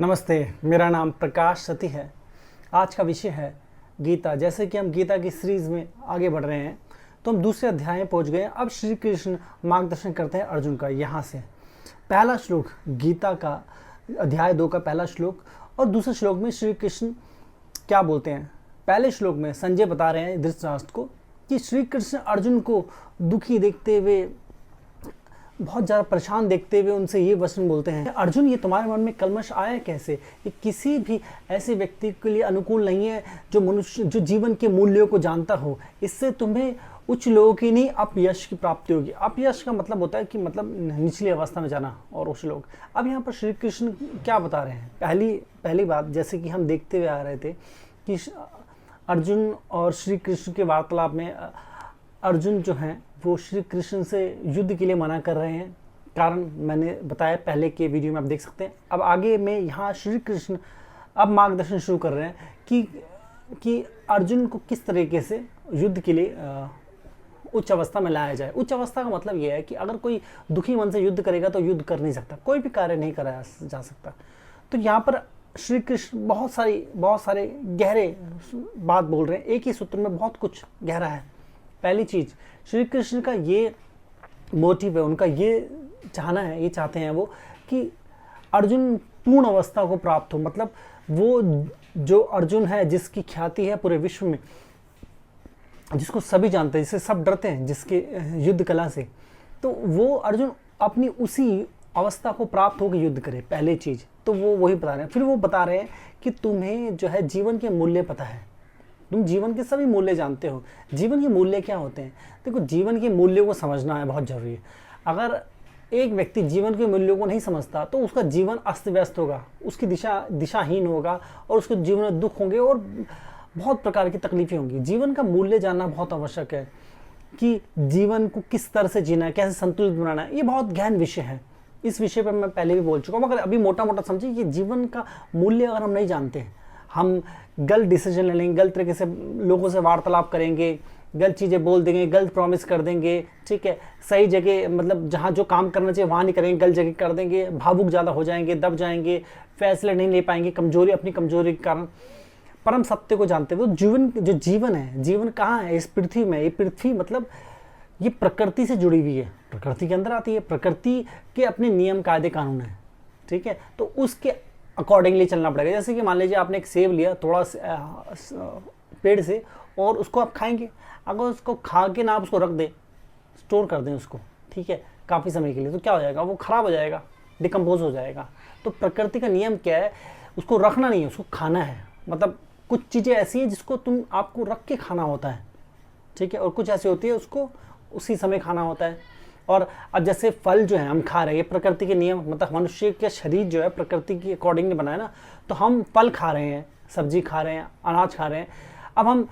नमस्ते, मेरा नाम प्रकाश सती है। आज का विषय है गीता। जैसे कि हम गीता की सीरीज में आगे बढ़ रहे हैं तो हम दूसरे अध्याय में पहुंच गए हैं। अब श्री कृष्ण मार्गदर्शन करते हैं अर्जुन का। यहाँ से पहला श्लोक, गीता का अध्याय 2 का पहला श्लोक और दूसरे श्लोक में श्री कृष्ण क्या बोलते हैं। पहले श्लोक में संजय बता रहे हैं धृतराष्ट्र को कि श्री कृष्ण अर्जुन को दुखी देखते हुए, बहुत ज़्यादा परेशान देखते हुए उनसे ये वचन बोलते हैं, अर्जुन ये तुम्हारे मन में कलमश आया कैसे? ये किसी भी ऐसे व्यक्ति के लिए अनुकूल नहीं है जो जीवन के मूल्यों को जानता हो। इससे तुम्हें उच्च लोगों की नहीं अपयश की प्राप्ति होगी। अपयश का मतलब होता है कि मतलब निचली अवस्था में जाना और उच्च लोग। अब यहाँ पर श्री कृष्ण क्या बता रहे हैं? पहली बात, जैसे कि हम देखते हुए आ रहे थे कि अर्जुन और श्री कृष्ण के वार्तालाप में अर्जुन जो हैं वो श्री कृष्ण से युद्ध के लिए मना कर रहे हैं। कारण मैंने बताया पहले के वीडियो में, आप देख सकते हैं। अब आगे में यहाँ श्री कृष्ण अब मार्गदर्शन शुरू कर रहे हैं कि अर्जुन को किस तरीके से युद्ध के लिए उच्च अवस्था में लाया जाए। उच्च अवस्था का मतलब यह है कि अगर कोई दुखी मन से युद्ध करेगा तो युद्ध कर नहीं सकता, कोई भी कार्य नहीं कराया जा सकता। तो यहाँ पर श्री कृष्ण बहुत सारे गहरे बात बोल रहे हैं। एक ही सूत्र में बहुत कुछ गहरा है। पहली चीज, श्री कृष्ण का ये मोटिव है, उनका ये चाहते हैं वो कि अर्जुन पूर्ण अवस्था को प्राप्त हो। मतलब वो जो अर्जुन है, जिसकी ख्याति है पूरे विश्व में, जिसको सभी जानते हैं, जिससे सब डरते हैं, जिसके युद्ध कला से, तो वो अर्जुन अपनी उसी अवस्था को प्राप्त होकर युद्ध करे। पहली चीज तो वो वही बता रहे हैं। फिर वो बता रहे हैं कि तुम्हें जो है जीवन के मूल्य पता है, तुम जीवन के सभी मूल्य जानते हो। जीवन के मूल्य क्या होते हैं? देखो, जीवन के मूल्यों को समझना है, बहुत जरूरी है। अगर एक व्यक्ति जीवन के मूल्यों को नहीं समझता तो उसका जीवन अस्त व्यस्त होगा, उसकी दिशाहीन होगा और उसके जीवन में दुख होंगे और बहुत प्रकार की तकलीफें होंगी। जीवन का मूल्य जानना बहुत आवश्यक है कि जीवन को किस तरह से जीना है, कैसे संतुलित बनाना है। ये बहुत गहन विषय है। इस विषय पर मैं पहले भी बोल चुका हूँ, मगर अभी मोटा मोटा समझिए कि जीवन का मूल्य अगर हम नहीं जानते, हम गलत डिसीजन ले लेंगे, गलत तरीके से लोगों से वार्तालाप करेंगे, गलत चीज़ें बोल देंगे, गलत प्रॉमिस कर देंगे, ठीक है, सही जगह मतलब जहाँ जो काम करना चाहिए वहाँ नहीं करेंगे, गलत जगह कर देंगे, भावुक ज़्यादा हो जाएंगे, दब जाएंगे, फैसले नहीं ले पाएंगे, अपनी कमजोरी के कारण। परम सत्य को जानते हुए जीवन है, जीवन कहाँ है? इस पृथ्वी में। ये पृथ्वी मतलब ये प्रकृति से जुड़ी हुई है, प्रकृति के अंदर आती है, प्रकृति के अपने नियम कायदे कानून है, ठीक है। तो उसके अकॉर्डिंगली चलना पड़ेगा। जैसे कि मान लीजिए आपने एक सेब लिया थोड़ा पेड़ से और उसको आप खाएंगे। अगर उसको खा के ना आप उसको रख दें, स्टोर कर दें उसको, ठीक है, काफ़ी समय के लिए, तो क्या हो जाएगा? वो खराब हो जाएगा, डिकम्पोज हो जाएगा। तो प्रकृति का नियम क्या है? उसको रखना नहीं है, उसको खाना है। मतलब कुछ चीज़ें ऐसी हैं जिसको आपको रख के खाना होता है, ठीक है, और कुछ ऐसी होती है उसको उसी समय खाना होता है। और अब जैसे फल जो है हम खा रहे हैं, ये प्रकृति के नियम, मतलब मनुष्य के शरीर जो है प्रकृति के अकॉर्डिंगली बनाया ना, तो हम फल खा रहे हैं, सब्जी खा रहे हैं, अनाज खा रहे हैं। अब हम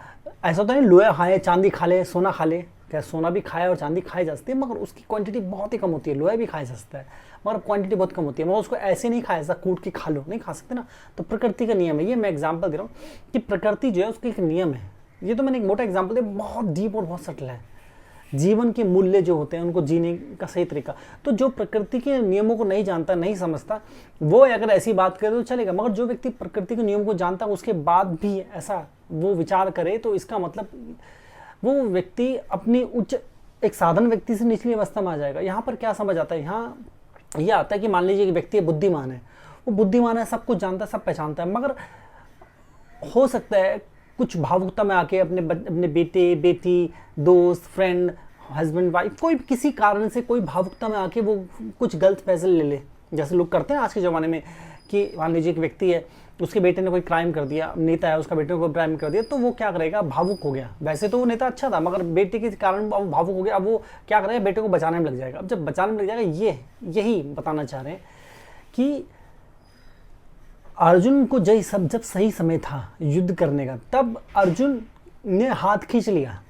ऐसा तो नहीं लोहा खाए, चांदी खा ले, सोना खा ले। क्या सोना भी खाए और चांदी खाई जा सकती है, मगर उसकी क्वांटिटी बहुत ही कम होती है। लोहा भी खाया जा सकता है मगर क्वांटिटी बहुत कम होती है। मगर उसको ऐसे नहीं खाया, ऐसा कूट के खा लो, नहीं खा सकते ना। तो प्रकृति का नियम है। ये मैं एग्जाम्पल दे रहा हूँ कि प्रकृति जो है उसका एक नियम है। ये तो मैंने एक मोटा एग्जाम्पल दिया, बहुत डीप और बहुत सटल है। जीवन के मूल्य जो होते हैं उनको जीने का सही तरीका, तो जो प्रकृति के नियमों को नहीं जानता, नहीं समझता, वो अगर ऐसी बात करे तो चलेगा। मगर जो व्यक्ति प्रकृति के नियम को जानता है उसके बाद भी ऐसा वो विचार करे, तो इसका मतलब वो व्यक्ति अपनी उच्च, एक साधन व्यक्ति से निचली अवस्था में आ जाएगा। यहाँ पर क्या समझ आता है? यहाँ यह आता है कि मान लीजिए कि व्यक्ति बुद्धिमान है, वो बुद्धिमान है, सब कुछ जानता है, सब पहचानता है, मगर हो सकता है कुछ भावुकता में आके अपने बेटे, बेटी, दोस्त, फ्रेंड, हस्बैंड, वाइफ, कोई किसी कारण से कोई भावुकता में आके वो कुछ गलत फैसले ले ले। जैसे लोग करते हैं आज के ज़माने में कि मान लीजिए एक व्यक्ति है, उसके बेटे ने कोई क्राइम कर दिया, नेता है, उसका बेटे ने कोई क्राइम कर दिया, तो वो क्या करेगा? भावुक हो गया। वैसे तो वो नेता अच्छा था, मगर बेटे के कारण वो भावुक हो गया। अब वो क्या करेगा? बेटे को बचाने में लग जाएगा। अब जब बचाने में लग जाएगा, यही बताना चाह रहे हैं कि अर्जुन को जब सही समय था युद्ध करने का, तब अर्जुन ने हाथ खींच लिया।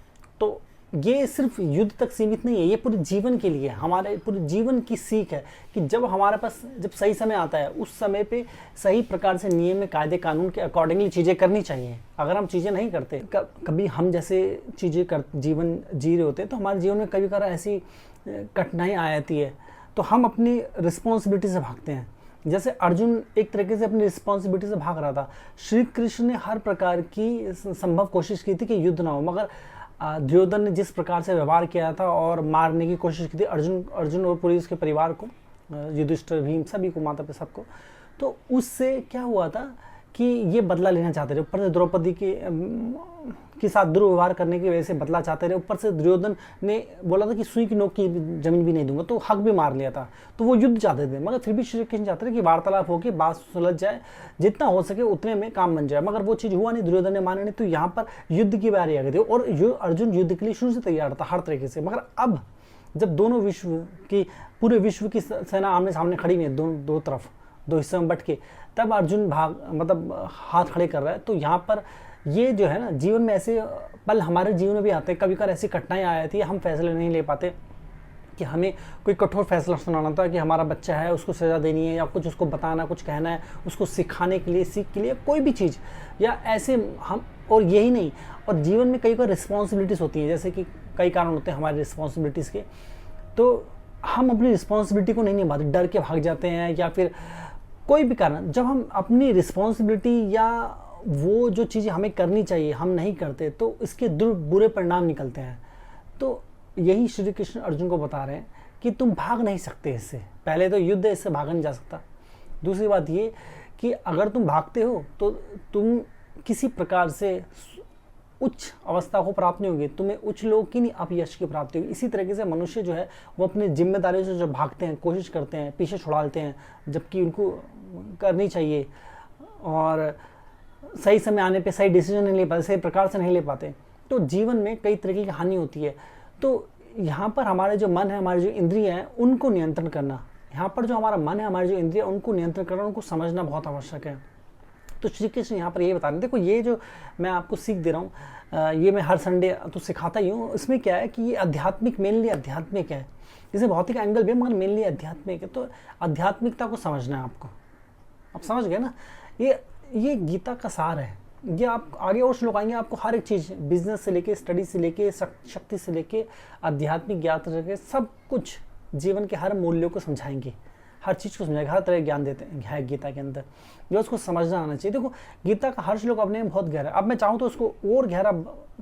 तो ये सिर्फ युद्ध तक सीमित नहीं है, ये पूरे जीवन के लिए, हमारे पूरे जीवन की सीख है कि जब हमारे पास जब सही समय आता है, उस समय पे सही प्रकार से नियम में कायदे कानून के अकॉर्डिंगली चीज़ें करनी चाहिए। अगर हम चीज़ें नहीं करते, कभी हम जैसे चीज़ें जीवन जी रहे होते हैं, तो हमारे जीवन में कभी कभार ऐसी कठिनाई आ जाती है, तो हम अपनी रिस्पॉन्सिबिलिटी से भागते हैं। जैसे अर्जुन एक तरीके से अपनी रिस्पॉन्सिबिलिटी से भाग रहा था, श्री कृष्ण ने हर प्रकार की संभव कोशिश की थी कि युद्ध ना हो, मगर दुर्योधन ने जिस प्रकार से व्यवहार किया था और मारने की कोशिश की थी अर्जुन और पूरी उसके परिवार को, युधिष्ठिर, भीम, सभी को, माता पिता सबको, तो उससे क्या हुआ था कि ये बदला लेना चाहते थे। ऊपर से द्रौपदी के साथ दुर्व्यवहार करने की वजह से बदला चाहते थे। ऊपर से दुर्योधन ने बोला था कि सुई की नोक की जमीन भी नहीं दूंगा, तो हक भी मार लिया था। तो वो युद्ध चाहते थे, मगर फिर भी श्री कृष्ण चाहते थे कि वार्तालाप होकर बात सुलझ जाए, जितना हो सके उतने में काम बन जाए। मगर वो चीज़ हुआ नहीं, दुर्योधन ने माना नहीं। तो यहाँ पर युद्ध की बारी आ गई थी और अर्जुन युद्ध के लिए शुरू से तैयार था हर तरीके से। मगर अब जब दोनों पूरे विश्व की सेना आमने सामने खड़ी हुई है, दो तरफ, दो हिस्सों में बट के, तब अर्जुन हाथ खड़े कर रहा है। तो यहाँ पर ये जो है ना, जीवन में ऐसे पल हमारे जीवन में भी आते हैं, कभी कभार ऐसी घटनाएं आ जाती है, हम फैसले नहीं ले पाते कि हमें कोई कठोर फैसला सुनाना था कि हमारा बच्चा है, उसको सज़ा देनी है, या कुछ उसको बताना, कुछ कहना है, उसको सिखाने के लिए, सीख के लिए, कोई भी चीज़, या ऐसे हम, और यही नहीं, और जीवन में कई बार रिस्पॉन्सिबिलिटीज़ होती हैं, जैसे कि कई कारण होते हैं हमारी रिस्पॉन्सिबिलिटीज़ के, तो हम अपनी रिस्पॉन्सिबिलिटी को नहीं निभाते, डर के भाग जाते हैं, या फिर कोई भी कारण। जब हम अपनी रिस्पॉन्सिबिलिटी या वो जो चीज़ें हमें करनी चाहिए हम नहीं करते, तो इसके बुरे परिणाम निकलते हैं। तो यही श्री कृष्ण अर्जुन को बता रहे हैं कि तुम भाग नहीं सकते इससे। पहले तो युद्ध है, इससे भागा नहीं जा सकता। दूसरी बात ये कि अगर तुम भागते हो तो तुम किसी प्रकार से उच्च अवस्था को प्राप्त नहीं होगी, तुम्हें उच्च लोग की नहीं अपयश की प्राप्ति होगी। इसी तरीके से मनुष्य जो है वो अपनी जिम्मेदारियों से जब भागते हैं, कोशिश करते हैं, पीछे छुड़ा लेते हैं, जबकि उनको करनी चाहिए, और सही समय आने पे सही डिसीजन नहीं ले पाते, सही प्रकार से नहीं ले पाते, तो जीवन में कई तरीके की हानि होती है। तो यहाँ पर हमारे जो मन है, हमारी जो इंद्रियाँ हैं, उनको नियंत्रण करना, यहाँ पर जो हमारा मन है, हमारी जो इंद्रियाँ, उनको नियंत्रण करना, उनको समझना बहुत आवश्यक है। तो श्री कृष्ण यहाँ पर ये बता रहे हैं, देखो ये जो मैं आपको सीख दे रहा हूँ, ये मैं हर संडे तो सिखाता ही हूँ। इसमें क्या है कि ये आध्यात्मिक, मेनली आध्यात्मिक है, जैसे भौतिक एंगल भी, मगर मेनली आध्यात्मिक है। तो आध्यात्मिकता को समझना है आपको। आप समझ गए ना, ये गीता का सार है। ये आप आगे और श्लोक आएंगे, आपको हर एक चीज़, बिजनेस से लेके, स्टडी से लेके, शक्ति से लेके, आध्यात्मिक ज्ञान से लेके, सब कुछ जीवन के हर मूल्यों को समझाएंगे, हर चीज़ को समझाएंगे, हर तरह ज्ञान देते हैं गीता के अंदर, जो उसको समझना आना चाहिए। देखो गीता का हर श्लोक अपने में बहुत गहरा है। अब मैं चाहूँ तो उसको और गहरा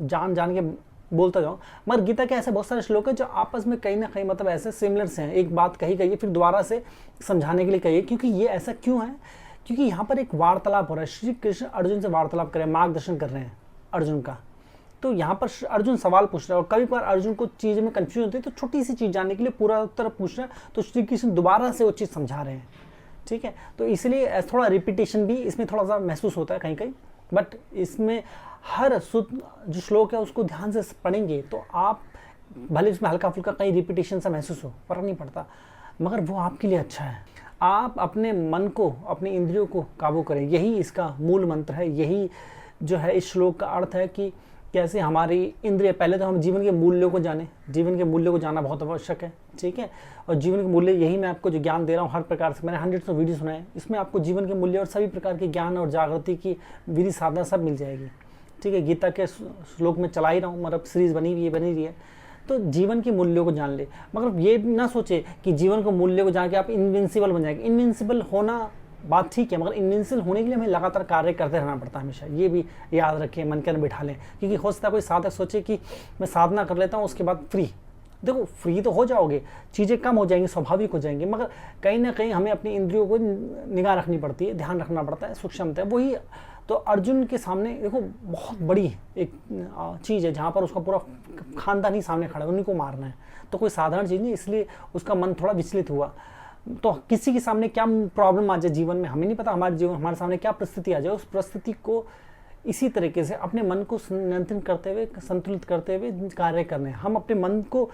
जान के बोलता जाऊँ, मगर गीता के ऐसे बहुत सारे श्लोक हैं जो आपस में कहीं ना कहीं मतलब ऐसे सिमिलर से हैं। एक बात कही गई है, फिर दोबारा से समझाने के लिए कही है। क्योंकि ये ऐसा क्यों है? क्योंकि यहाँ पर एक वार्तालाप हो रहा है। श्री कृष्ण अर्जुन से वार्तालाप कर रहे हैं, मार्गदर्शन कर रहे हैं अर्जुन का। तो यहाँ पर अर्जुन सवाल पूछ रहा है, और कभी बार अर्जुन को चीज़ में कंफ्यूजन होती है, तो छोटी सी चीज़ जानने के लिए पूरा उत्तर पूछ रहा है, तो श्री कृष्ण दोबारा से वो चीज़ समझा रहे हैं। ठीक है, तो इसलिए थोड़ा रिपीटेशन भी इसमें थोड़ा सा महसूस होता है कहीं कहीं, बट इसमें हर जो श्लोक है उसको ध्यान से पढ़ेंगे तो आप, भले इसमें हल्का फुल्का कहीं रिपीटेशन सा महसूस हो, फर्क नहीं पड़ता, मगर वो आपके लिए अच्छा है। आप अपने मन को, अपनी इंद्रियों को काबू करें, यही इसका मूल मंत्र है। यही जो है इस श्लोक का अर्थ है कि कैसे हमारी इंद्रिय, पहले तो हम जीवन के मूल्यों को जानें, जीवन के मूल्यों को जानना बहुत आवश्यक है। ठीक है, और जीवन के मूल्य, यही मैं आपको जो ज्ञान दे रहा हूँ हर प्रकार से, मैंने 100 वीडियो सुनाए, इसमें आपको जीवन के मूल्य और सभी प्रकार के ज्ञान और जागृति की विधि साधना सब मिल जाएगी। ठीक है, गीता के श्लोक में चला ही रहा हूँ, मतलब सीरीज बनी रही है। तो जीवन के मूल्यों को जान ले, मगर ये ना सोचे कि जीवन के मूल्यों को जान के आप इनविंसिबल बन जाएंगे। इनविंसिबल होना बात ठीक है, मगर इनविंसिबल होने के लिए हमें लगातार कार्य करते रहना पड़ता है हमेशा। ये भी याद रखें, मन के अंदर बिठा लें, क्योंकि हो सकता है कोई साधक सोचे कि मैं साधना कर लेता हूँ उसके बाद फ्री। देखो फ्री तो हो जाओगे, चीज़ें कम हो जाएंगी, स्वाभाविक हो जाएंगी, मगर कहीं ना कहीं हमें अपनी इंद्रियों को निगाह रखनी पड़ती है, ध्यान रखना पड़ता है, सूक्ष्मता है। वही तो अर्जुन के सामने देखो बहुत बड़ी एक चीज़ है, जहाँ पर उसका पूरा खानदान ही सामने खड़ा है, उन्हीं को मारना है, तो कोई साधारण चीज़ नहीं। इसलिए उसका मन थोड़ा विचलित हुआ। तो किसी के सामने क्या प्रॉब्लम आ जाए जीवन में, हमें नहीं पता, हमारे सामने क्या परिस्थिति आ जाए, उस परिस्थिति को इसी तरीके से अपने मन को नियंत्रण करते हुए, संतुलित करते हुए कार्य करने। हम अपने मन को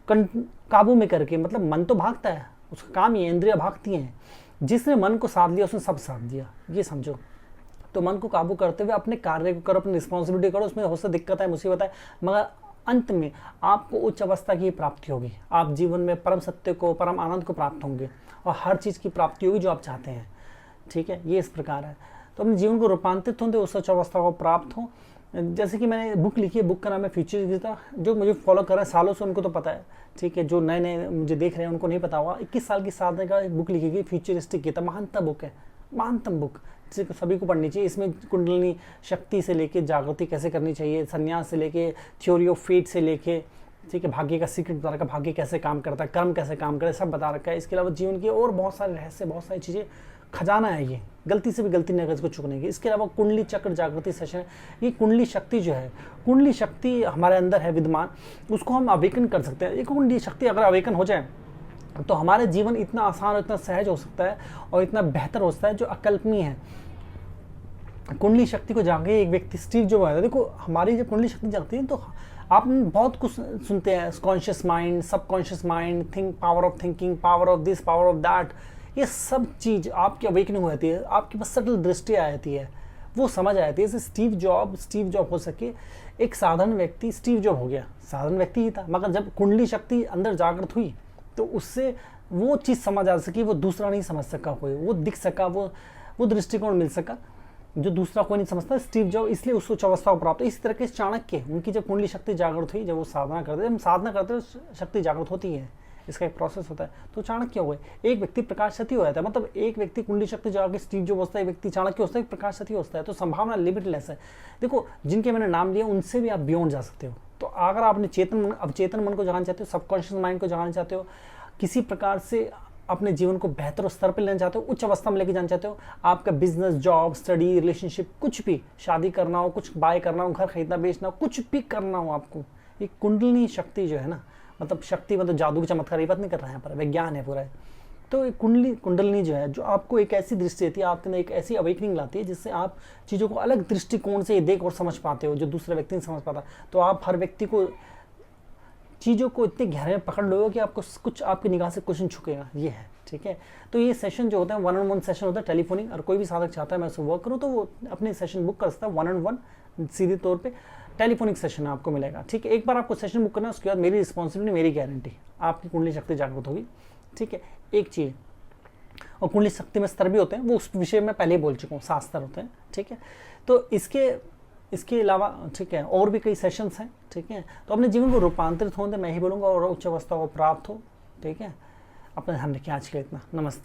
काबू में करके, मतलब मन तो भागता है, उसका काम ही है, इंद्रियां भागती हैं, जिसने मन को साध लिया उसने सब साध दिया, ये समझो। तो मन को काबू करते हुए अपने कार्य को करो, अपनी रिस्पॉन्सिबिलिटी करो, उसमें हो सकता दिक्कत है, मुसीबत है, मगर अंत में आपको उच्च अवस्था की प्राप्ति होगी। आप जीवन में परम सत्य को, परम आनंद को प्राप्त होंगे, और हर चीज़ की प्राप्ति होगी जो आप चाहते हैं। ठीक है, ये इस प्रकार है। तो अपने जीवन को रूपांतरित होते उस उच्च अवस्था को प्राप्त हो, जैसे कि मैंने बुक लिखी है, बुक का नाम है फ्यूचर गीता। जो मुझे फॉलो कर रहे हैं सालों से उनको तो पता है, ठीक है। जो नए नए मुझे देख रहे हैं उनको नहीं पता होगा। 21 साल की साधना का बुक लिखी गई, फ्यूचरिस्टिक गीता, महानतम बुक है, महानतम बुक, सभी को पढ़नी चाहिए। इसमें कुंडलिनी शक्ति से लेके जागृति कैसे करनी चाहिए, संन्यास से लेके थ्योरी ऑफ फेट से लेके, ठीक है, भाग्य का सीक्रेट बता रखा, भाग्य कैसे काम करता है, कर्म कैसे काम करे, सब बता रखा है। इसके अलावा जीवन की और बहुत सारे रहस्य, बहुत सारी चीज़ें, खजाना है ये, गलती से भी गलती नहीं इसको चुकने की। इसके अलावा कुंडली चक्र जागृति सेशन, ये कुंडली शक्ति जो है, कुंडली शक्ति हमारे अंदर है विद्यमान, उसको हम अवेकन कर सकते हैं। ये कुंडली शक्ति अगर अवेकन हो जाए तो हमारे जीवन इतना आसान और इतना सहज हो सकता है और इतना बेहतर हो सकता है जो अकल्पनीय है। कुंडली शक्ति को जागे एक व्यक्ति, स्टीव जो है, देखो हमारी जब कुंडली शक्ति जागती है तो आप बहुत कुछ सुनते हैं, conscious mind, subconscious mind, think, power of thinking, power of this, power of that, ये सब चीज़ आपकी अवेकनिंग हो जाती है, आपके पास सटल दृष्टि आ जाती है, वो समझ आ जाती है। जैसे स्टीव जॉब हो सके, एक साधारण व्यक्ति स्टीव जॉब हो गया, साधारण व्यक्ति ही था, मगर जब कुंडली शक्ति अंदर जागृत हुई तो उससे वो चीज़ समझ आ सकी, वो दूसरा नहीं समझ सका कोई, वो दिख सका, वो दृष्टिकोण मिल सका जो दूसरा कोई नहीं समझता, स्टीव जॉब, इसलिए उसको उच्च अवस्था को प्राप्त। इसी तरह के चाणक्य, उनकी जब कुंडली शक्ति जागृत हुई, जब वो साधना करते, जब हम साधना करते हैं शक्ति जागृत होती है, इसका एक प्रोसेस होता है, तो चाणक्य हो गए। एक व्यक्ति प्रकाश सती हो जाता है, मतलब एक व्यक्ति कुंडली शक्ति जाकर स्टीव जॉब होता है, एक व्यक्ति चाणक्य होता है, एक प्रकाश सती होता है, तो संभावना लिमिटलेस है। देखो जिनके मैंने नाम लिए उनसे भी आप बियॉन्ड जा सकते हो। तो अगर आपने चेतन मन को जगाना चाहते हो, सबकॉन्शियस माइंड को जगाना चाहते हो, किसी प्रकार से अपने जीवन को बेहतर स्तर पर लेना चाहते हो, उच्च अवस्था में लेके जाना चाहते हो, आपका बिजनेस, जॉब, स्टडी, रिलेशनशिप, कुछ भी, शादी करना हो, कुछ बाय करना हो, घर खरीदना बेचना हो, कुछ भी करना हो आपको, ये कुंडलिनी शक्ति जो है ना, मतलब शक्ति मतलब जादू की चमत्कार, ये बात नहीं कर रहे हैं, पर विज्ञान है पूरा। तो एक कुंडलिनी जो है, जो आपको एक ऐसी दृष्टि देती है, आपके अंदर एक ऐसी अवेकनिंग लाती है जिससे आप चीज़ों को अलग दृष्टिकोण से देख और समझ पाते हो जो दूसरे व्यक्ति नहीं समझ पाता। तो आप हर व्यक्ति को, चीज़ों को इतने गहरे में पकड़ लोगे कि आपको कुछ आपकी निगाह से कुछ नहीं छुकेगा, ये है, ठीक है। तो ये सेशन जो होता है 1-on-1 सेशन होता है, टेलीफोनिक, और कोई भी साधक चाहता है मैं उससे वर्क करूँ तो वो अपने सेशन बुक कर सकता है 1-on-1, सीधे तौर पे टेलीफोनिक सेशन आपको मिलेगा, ठीक है। एक बार आपको सेशन बुक करना है, उसके बाद मेरी रिस्पॉन्सिबिलिटी, मेरी गारंटी, आपकी कुंडली शक्ति जागृत होगी, ठीक है। एक चीज़, और कुंडली शक्ति में स्तर भी होते हैं, वो उस विषय में पहले ही बोल चुका हूँ, 7 स्तर होते हैं, ठीक है। तो इसके अलावा, ठीक है, और भी कई सेशंस हैं, ठीक है। तो अपने जीवन को रूपांतरित होने, मैं ही बोलूँगा, और उच्च अवस्था को प्राप्त हो, ठीक है। अपना ध्यान रखिए। आज के लिए इतना, नमस्ते।